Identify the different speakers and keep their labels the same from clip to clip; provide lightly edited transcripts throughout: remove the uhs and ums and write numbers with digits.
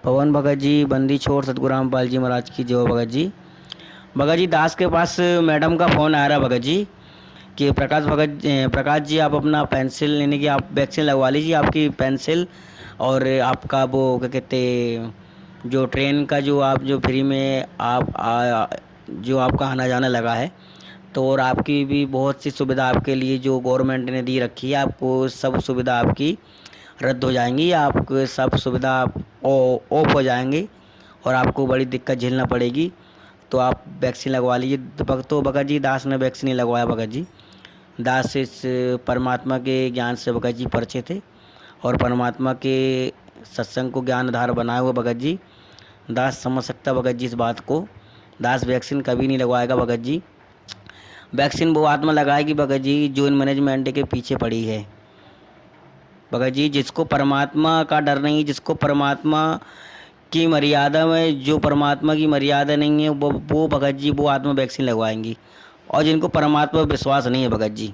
Speaker 1: पवन भगत जी, बंदी छोड़ सतगुरु रामपाल जी महाराज की जय हो भगत जी। भगत जी दास के पास मैडम का फ़ोन आ रहा भगत जी कि प्रकाश जी आप अपना पेंसिल यानी कि आप वैक्सीन लगवा लीजिए, आपकी पेंसिल और आपका वो क्या कहते जो ट्रेन का जो आप जो फ्री में जो आपका आना जाना लगा है, तो और आपकी भी बहुत सी सुविधा आपके लिए जो गवर्नमेंट ने दी रखी है, आपको सब सुविधा आपकी रद्द हो जाएंगी, आपको सब सुविधा ऑफ हो जाएंगी और आपको बड़ी दिक्कत झेलना पड़ेगी। तो आप वैक्सीन लगवा लीजिए। तो भगत जी दास ने वैक्सीन नहीं लगवाया भगत जी। दास इस परमात्मा के ज्ञान से भगत जी परिचित थे और परमात्मा के सत्संग को ज्ञान आधार बनाए हुए भगत जी दास समझ सकता भगत जी इस बात को। दास वैक्सीन कभी नहीं लगवाएगा भगत जी। वैक्सीन वो आत्मा लगाएगी भगत जी जो इन मैनेजमेंट के पीछे पड़ी है भगत जी। जिसको परमात्मा का डर नहीं, जिसको परमात्मा की मर्यादा में, जो परमात्मा की मर्यादा नहीं है, वो भगत जी वो आत्मा वैक्सीन लगवाएंगी। और जिनको परमात्मा पर विश्वास नहीं है भगत जी,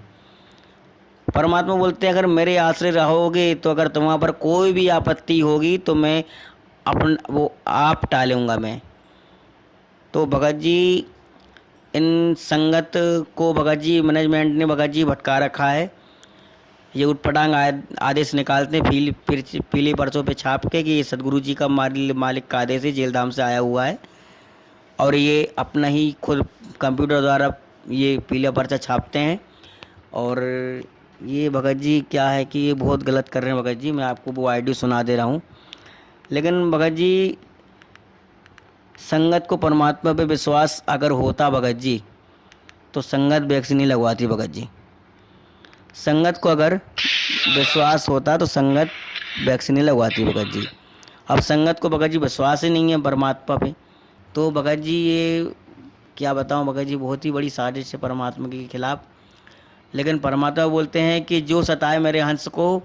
Speaker 1: परमात्मा बोलते हैं अगर मेरे आश्रय रहोगे तो अगर तुम्हारे पर कोई भी आपत्ति होगी तो मैं अपन वो आप टालूंगा मैं। तो भगत जी इन संगत को भगत जी मैनेजमेंट ने भगत जी भटका रखा है। ये उटपटांग आदेश निकालते हैं पीले पर्चों पे छाप के कि ये सदगुरु जी का मालिक का आदेश है, जेलधाम से आया हुआ है। और ये अपना ही खुद कंप्यूटर द्वारा ये पीला पर्चा छापते हैं। और ये भगत जी क्या है कि ये बहुत गलत कर रहे हैं भगत जी। मैं आपको वो आईडी सुना दे रहा हूँ। लेकिन भगत जी संगत को परमात्मा पे विश्वास अगर होता भगत जी तो संगत वैक्सीन नहीं लगवाती भगत जी। संगत को अगर विश्वास होता तो संगत वैक्सीन नहीं लगवाती भगत जी। अब संगत को भगत जी विश्वास ही नहीं है परमात्मा पे। तो भगत जी ये क्या बताऊं भगत जी, बहुत ही बड़ी साजिश है परमात्मा के खिलाफ। लेकिन परमात्मा बोलते हैं कि जो सताए मेरे हंस को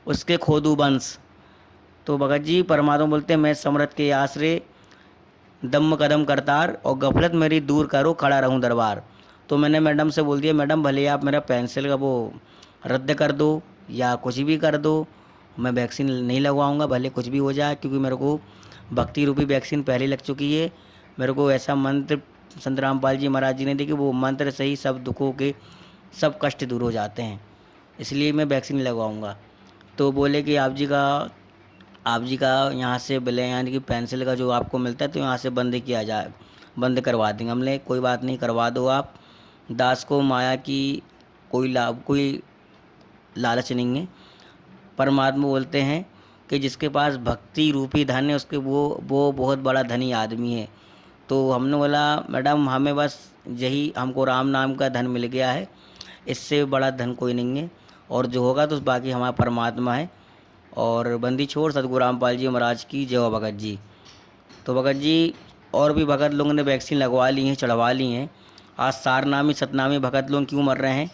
Speaker 1: उसके खोदू बंस। तो भगत जी परमात्मा बोलते हैं मैं समरथ के आश्रय दम कदम करतार और गफलत मेरी दूर करो खड़ा रहूं दरबार। तो मैंने मैडम से बोल दिया मैडम भले आप मेरा पेंसिल का वो रद्द कर दो या कुछ भी कर दो, मैं वैक्सीन नहीं लगवाऊंगा भले कुछ भी हो जाए, क्योंकि मेरे को भक्ति रूपी वैक्सीन पहले लग चुकी है। मेरे को ऐसा मंत्र संत रामपाल जी महाराज जी ने दी कि वो मंत्र से ही सब दुखों के सब कष्ट दूर हो जाते हैं, इसलिए मैं वैक्सीन नहीं लगवाऊंगा। तो बोले कि आप जी का यहाँ से बिल यानी कि पेंसिल का जो आपको मिलता है तो यहाँ से बंद किया जाए, बंद करवा देंगे। हमने कोई बात नहीं, करवा दो आप। दास को माया की कोई लालच नहीं है। परमात्मा बोलते हैं कि जिसके पास भक्ति रूपी धन है उसके वो बहुत बड़ा धनी आदमी है। तो हमने बोला मैडम हमें बस यही हमको राम नाम का धन मिल गया है, इससे बड़ा धन कोई नहीं है, और जो होगा तो बाकी हमारा परमात्मा है। और बंदी छोड़ सतगुरु रामपाल जी महाराज की जय हो भगत जी। तो भगत जी और भी भगत लोगों ने वैक्सीन लगवा ली हैं, चढ़वा ली हैं। आज सारनामी सतनामी भगत लोग क्यों मर रहे हैं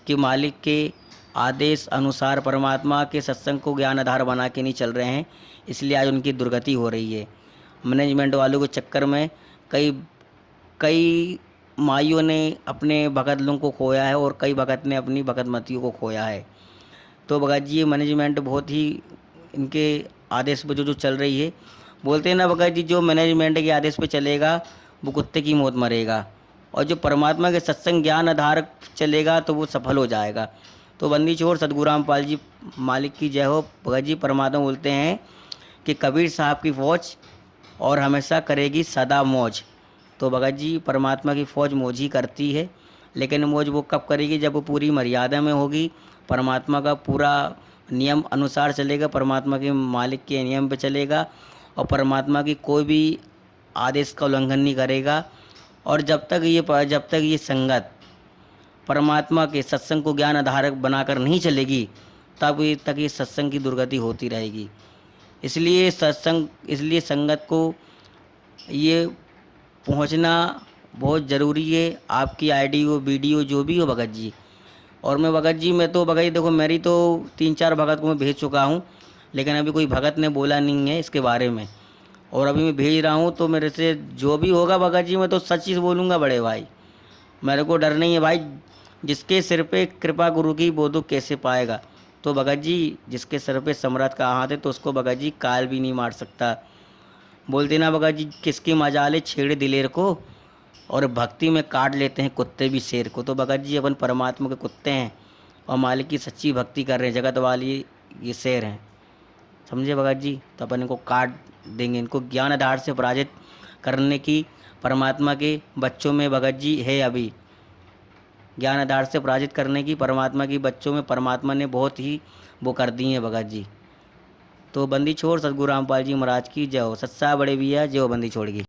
Speaker 1: कि मालिक के आदेश अनुसार परमात्मा के सत्संग को ज्ञान आधार बना के नहीं चल रहे हैं, इसलिए आज उनकी दुर्गति हो रही है। मैनेजमेंट वालों के चक्कर में कई कई माइयों ने अपने भगत लोगों को खोया है और कई भगत ने अपनी भगत मतियों को खोया है। तो भगत जी ये मैनेजमेंट बहुत ही इनके आदेश पर जो जो चल रही है, बोलते हैं ना भगत जी जो मैनेजमेंट के आदेश पे चलेगा वो कुत्ते की मौत मरेगा, और जो परमात्मा के सत्संग ज्ञान आधार चलेगा तो वो सफल हो जाएगा। तो बंदी छोड़ सतगुरु रामपाल जी मालिक की जय हो। भगत जी परमात्मा बोलते हैं कि कबीर साहब की फौज और हमेशा करेगी सदा मौज। तो भगत जी परमात्मा की फ़ौज मौज ही करती है, लेकिन मौज वो कब करेगी जब वो पूरी मर्यादा में होगी, परमात्मा का पूरा नियम अनुसार चलेगा, परमात्मा के मालिक के नियम पे चलेगा और परमात्मा की कोई भी आदेश का उल्लंघन नहीं करेगा। और जब तक ये संगत परमात्मा के सत्संग को ज्ञान आधारक बनाकर नहीं चलेगी तक ये सत्संग की दुर्गति होती रहेगी। इसलिए संगत को ये पहुंचना बहुत ज़रूरी है। आपकी आईडी हो वीडियो जो भी हो भगत जी। और मैं भगत जी मैं तो भगत जी देखो मेरी तो 3-4 भगत को मैं भेज चुका हूँ, लेकिन अभी कोई भगत ने बोला नहीं है इसके बारे में, और अभी मैं भेज रहा हूँ। तो मेरे से जो भी होगा भगत जी मैं तो सच ही बोलूँगा बड़े भाई, मेरे को डर नहीं है भाई। जिसके सिर पे कृपा गुरु की वो तो कैसे पाएगा। तो भगत जी जिसके सिर पे समर्थ का हाथ है तो उसको भगत जी काल भी नहीं मार सकता। बोलते ना भगत जी, किसकी मजाले छेड़े दिलेर को, और भक्ति में काट लेते हैं कुत्ते भी शेर को। तो भगत जी अपन परमात्मा के कुत्ते हैं और मालिक की सच्ची भक्ति कर रहे हैं, जगत वाली ये शेर हैं, समझे भगत जी। तो अपन इनको काट देंगे, इनको ज्ञान आधार से पराजित करने की परमात्मा के बच्चों में भगत जी है अभी। ज्ञान आधार से पराजित करने की परमात्मा की बच्चों में परमात्मा ने बहुत ही वो कर दी है भगत जी। तो बंदी छोड़ सतगुरु रामपाल जी महाराज की जय हो। सत्सा बड़े भैया जय हो बंदी छोड़ की।